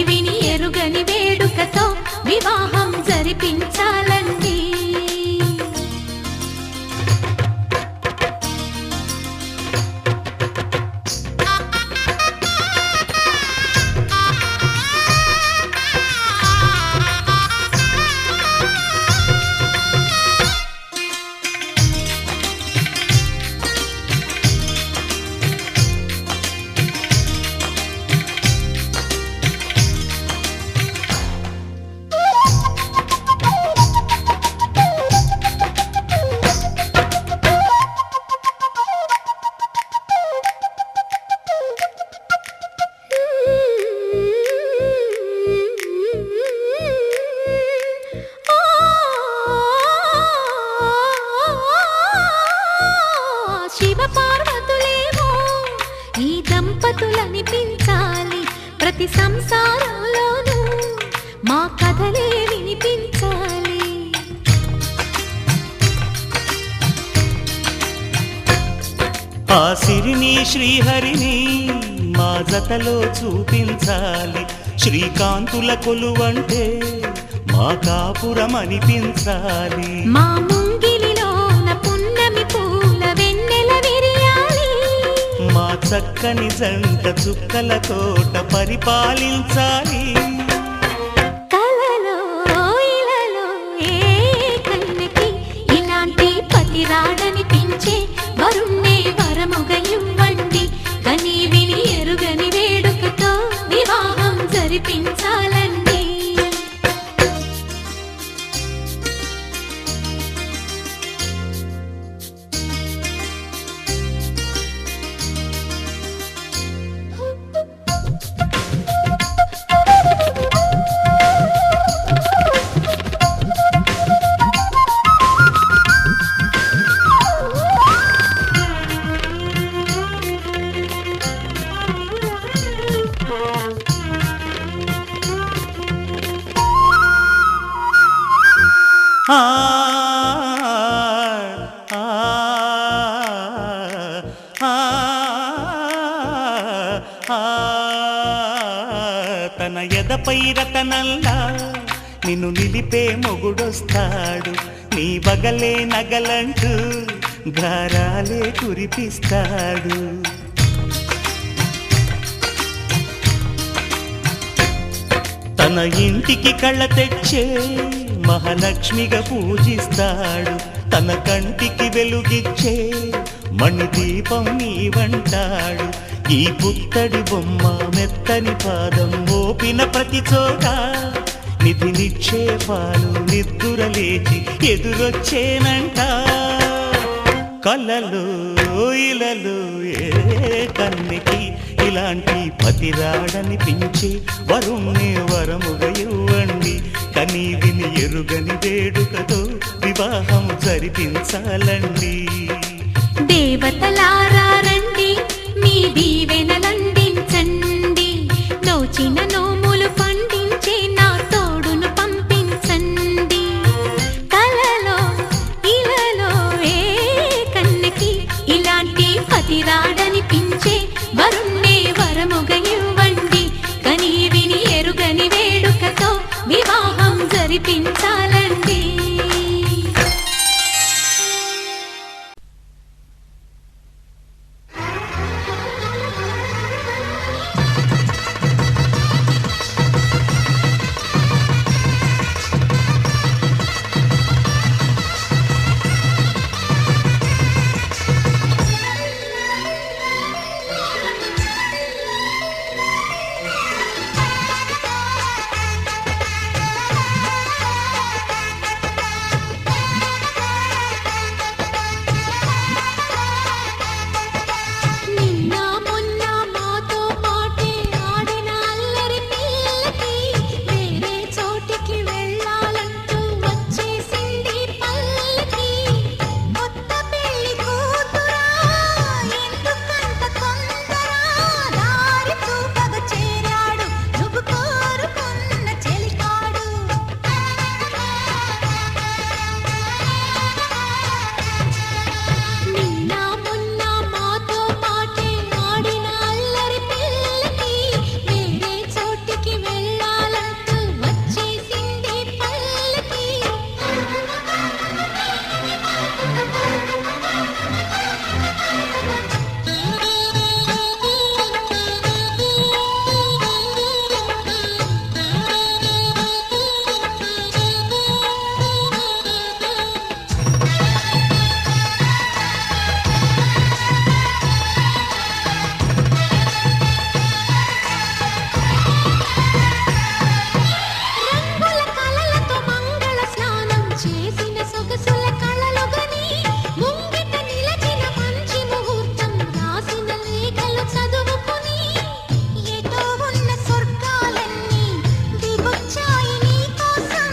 విని ఎరుగని వేడుకతో వివాహం జరిపించాలండి. దంపతులనిపించాలి ప్రతి సంసారంలోనూ మా కథలే వినిపించాలి. ఆ సిరిని శ్రీహరిని మా జతలో చూపించాలి. శ్రీకాంతుల కొలువంటే మా కాపురం అనిపించాలి. మా ముంగిలిలోన పున్నమి పూల వెన్నెల విరియాలి. మా చక్కని జంట చుక్కల తోట పరిపాలించాలి. కలలో ఇలలో ఏ కన్నెకి ఇలాంటి పతి రాడనిపించే వరుణ్ణే వరముగా ఇవ్వండి. కని విని ఎరుగని వేడుకతో వివాహం జరిపించాలండి. తన ఎదపై రతనల్లా నిన్ను నిలిపే మొగుడొస్తాడు. నీ బగలే నగలంటూ గారాలే కురిపిస్తాడు. తన ఇంటికి కళ్ళ తెచ్చే మహాలక్ష్మిగా పూజిస్తాడు. తన కంటికి వెలుగిచ్చే మణిదీపం నీవంటాడు. ఈ పుత్తడి బొమ్మ మెత్తని పాదం మోపిన ప్రతి చోట నిధి నిక్షేపాలు నిద్దురలేచి ఎదురొచ్చేనంట. కలలో ఇలలో ఏ కన్నెకి ఇలాంటి పతిరాడనిపించి వరుణ్ణి వరముగా ఇవ్వండి. కని విని ఎరుగని వేడుకతో వివాహం జరిపించాలండి. దేవతలారా రండి, మీ దీవెనలందించండి. నోచిన నోములు పండించే నా తోడును పంపించండి. కలలో ఇలలో ఏ కన్నెకి ఇలాంటి పతిరాడనిపించే వరుణ్ణే వరముగా ఇవ్వండి. కని విని ఎరుగని వేడుకతో వివాహం జరిపించాలండి. వచ్చాయి నీకోసం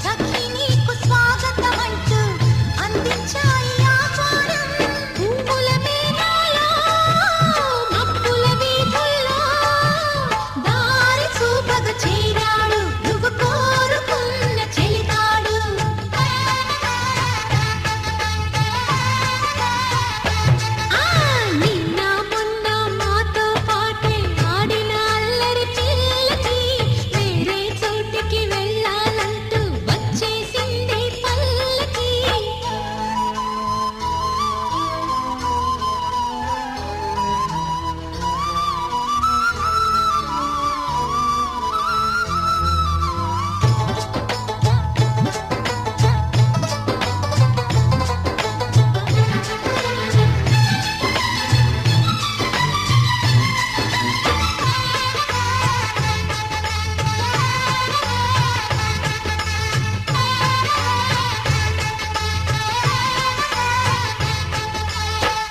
సఖీ నీకు స్వాగతమంటూ అందించాయి ఆహ్వానం పువ్వుల మేనాలో మబ్బుల వీధుల్లో దారి చూపగ చేరాడు నువ్వు కోరుకున్న చెలికాడు నిన్న మొన్న మాతో పాటే ఆడిన అల్లరి పిల్లకి వేరే చోటికి వెళ్ళాలంటూ వచ్చేసింది పల్లకి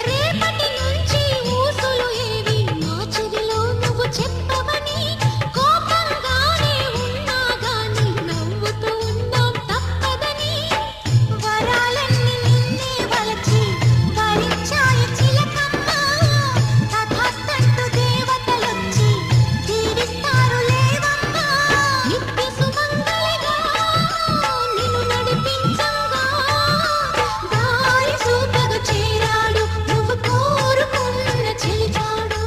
రేపటి నుంచి ఊసులు ఏవి మా చెవిలో నువ్వు చెప్పవని కోపంగానే ఉన్నా గాని నవ్వుతూ ఉన్నాం తప్పదని వరాలన్నీ నిన్నే వలచి వరించాయి చిలకమ్మ తథాస్తంటూ దేవతలొచ్చి దీవిస్తారు లేవమ్మ నిత్య సుమంగళిగా నిన్ను నడిపించంగా దారి చూపగ చేరాడు నువ్వు కోరుకున్న చెలికాడు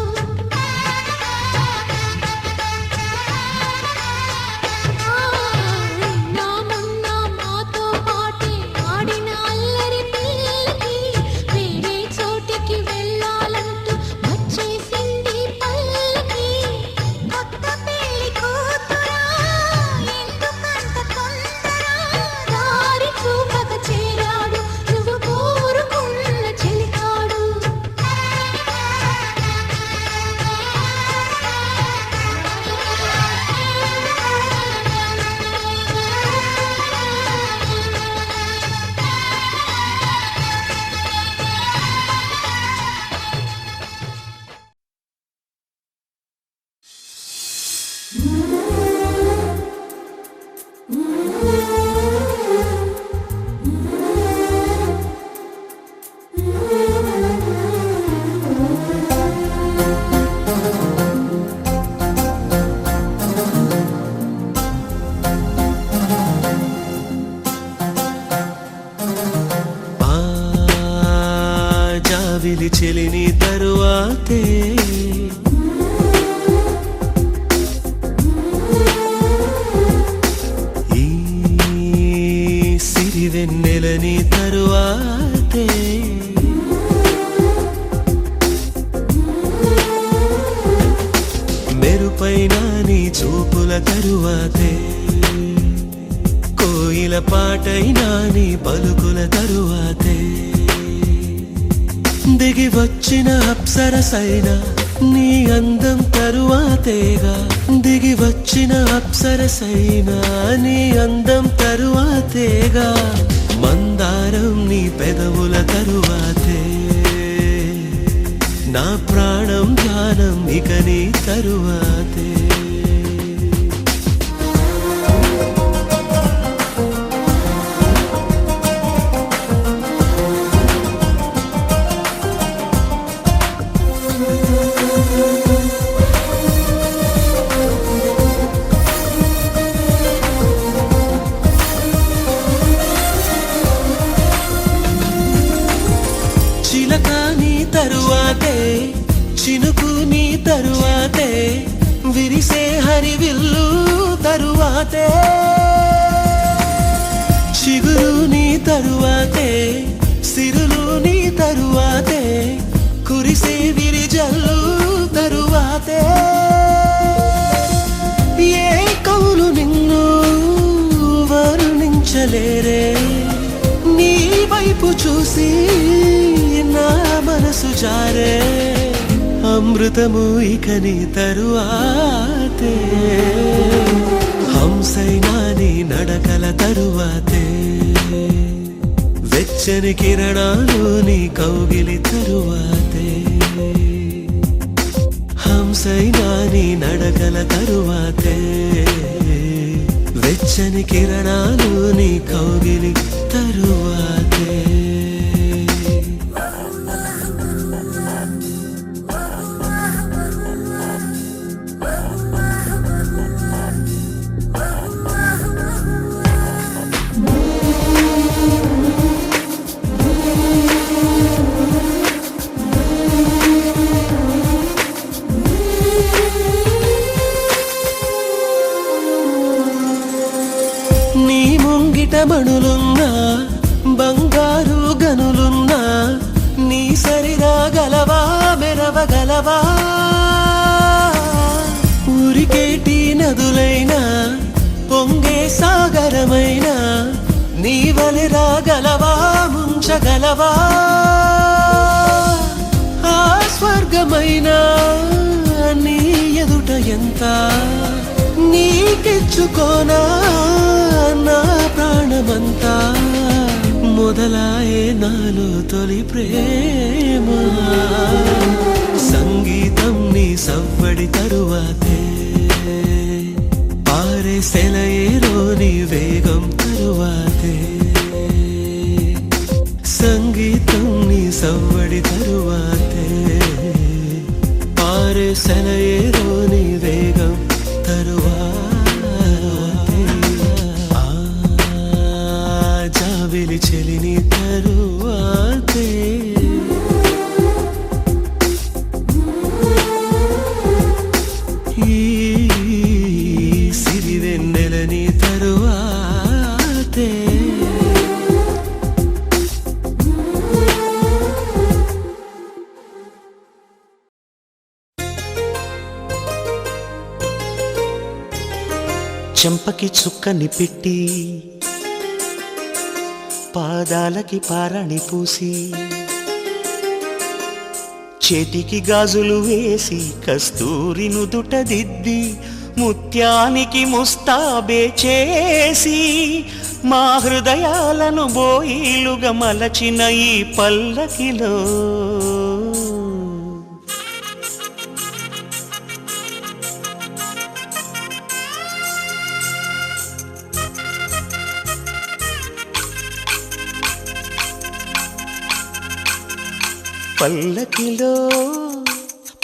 నిన్న మొన్న మాతో పాటే ఆడిన అల్లరి పిల్లకి వేరే చోటికి వెళ్ళాలంటూ వచ్చేసింది పల్లకి కొత్త పెళ్లి కూతురా ఎందుకంత తొందర దారి చూపగ చేరాడు నువ్వు కోరుకున్న చెలికాడు ఆ జావిలి చెలిని తరువాతే ఈ సిరివెన్నెలని తరువాతే మెరుపైన నీ చూపుల తరువాతే కోయిల పాటైనా నీ పలుకుల తరువాతే దిగి వచ్చిన అప్సరసైన నీ అందం తరువాతేగా దిగి వచ్చిన అప్సరసైన నీ అందం తరువాతేగా మందారం నీ పెదవుల తరువాతే నా ప్రాణం ధ్యానం ఇక నీ తరువాతే చిలక నీ తరువాతే చినుకు నీ తరువాతే విరిసే హరివిల్లు తరువాతే చిగురు నీ తరువాతే సిరులు నీ తరువాతే కురిసే విరిజల్లు తరువాతే ఏ కౌలు నిన్ను వర్ణించలేరే నీ వైపు చూసి నా మనసు జారే అమృతము ఇక నీ తరువాతే హంసైనా నీ నడకల తరువాతే వెచ్చని కిరణాలు నీ కౌగిలి తరువాతే హంసైనా నీ నడకల తరువాతే వెచ్చని కిరణాలు నీ కౌగిలి తరువాతే. నీ ముంగిట మణులున్నా బంగారు గనులున్నా నీ సరిగా గలవా మెరవగలవా. ఊరికేటి నదులైనా పొంగే సాగరమైనా నీ వలె రాగలవా ముంచగలవా. ఆ స్వర్గమైనా నీ ఎదుట ఎంత నీకిచ్చుకోనా నా ప్రాణమంతా. మొదలాయే నాలో తొలి ప్రేమ సంగీతం నీ సవ్వడి తరువాతే. పారే సెలయేలోని వేగం తరువాతే. సంగీతం నీ సవ్వడి తరువాతే. పారే సెలయేలోని వేగం తరువాతే. ఆ జాబిలి చెలిని తరువాతే. ఈ సిరివెన్నెలని తరువాతే. చెంపకి చుక్కని పెట్టి పాదాలకి పారాణి పూసి చేతికి గాజులు వేసి కస్తూరి నుదుట దిద్ది ముత్యానికి ముస్తాబే చేసి మా హృదయాలను బోయిలుగా మలచిన ఈ పల్లకిలో పల్లకిలో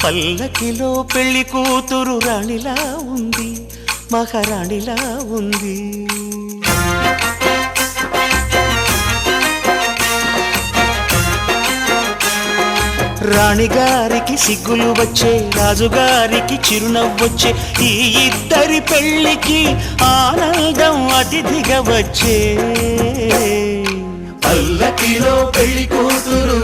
పల్లకిలో పెళ్లి కూతురు రాణిలా ఉంది, మహారాణిలా ఉంది. రాణిగారికి సిగ్గులు వచ్చే, రాజుగారికి చిరునవ్వొచ్చే, ఈ ఇద్దరి పెళ్లికి ఆనందం అతిథిగా వచ్చే. పల్లకిలో పెళ్లి కూతురు